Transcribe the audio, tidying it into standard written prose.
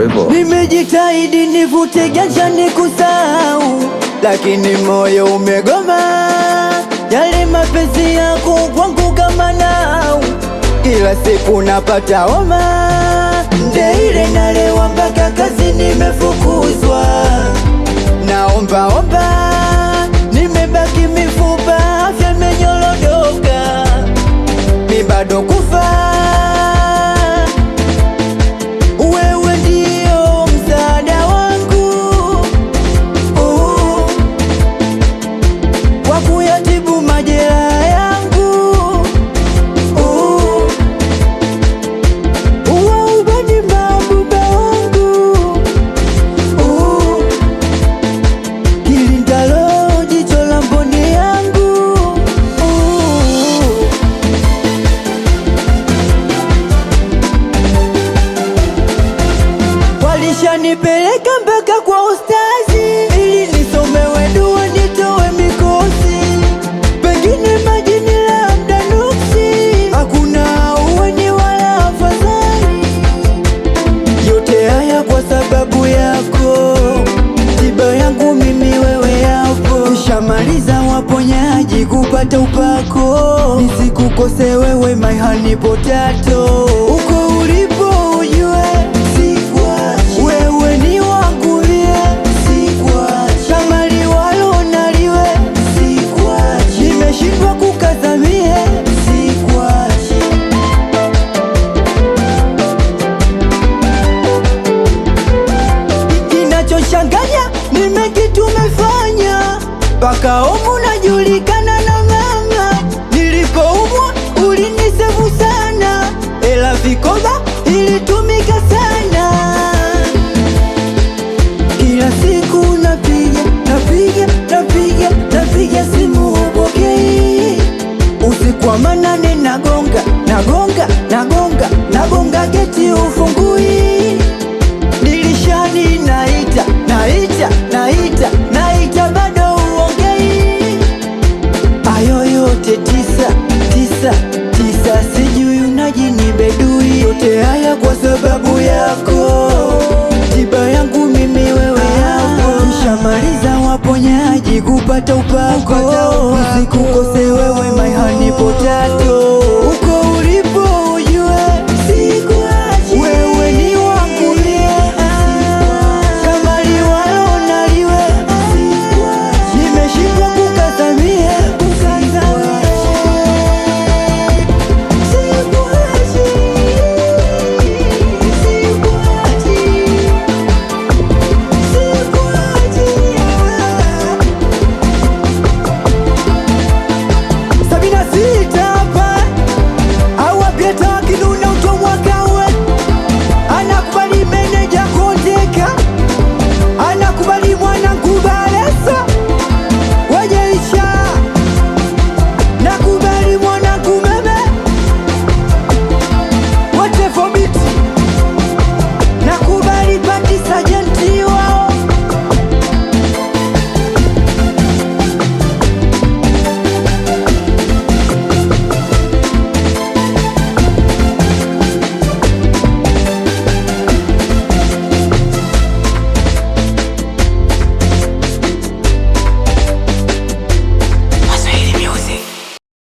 hivyo. Nimejitahidi nivute ganja nikusahau, lakini moyo umegoma. Yale mapenzi yako kwangu kama nau, kila siku napata homa. Ndeile nalewa mpaka kazi nimefukuzwa. Naomba nimebaki mifupa, afya imenyorodoka, mi bado kufa. Wewe ndio msaada wangu wa kuyatibu majeraha yangu. Ubani mabuba wangu, kilindalo jicho la mboni yangu. Walishanipeleka mpaka kwa ustazi, ili nisomewe dua nitowe mikosi. Pengine majini labda nuksi, hakuna uweni wala afadhali. Yote haya kwa sababu yako, tiba yangu mimi wewe yapo. Nishamaliza waponyaji kupata upako, nisikukose wewe my honey potato. Uko ulipo ujue sikuachi, wewe ni wangu lie sikuachi, kama liwalo naliwe sikuachi, nimeshindwa kukazamie sikuachi. Kinachochanganya ni mengi tumefanya, mpaka omu najulikana na mama. Nilipoumwa ulinisevu sana, ela vikoba ilitumika sana. Kila siku napiga simu hupokei. Usiku wa manane nagonga geti ufungu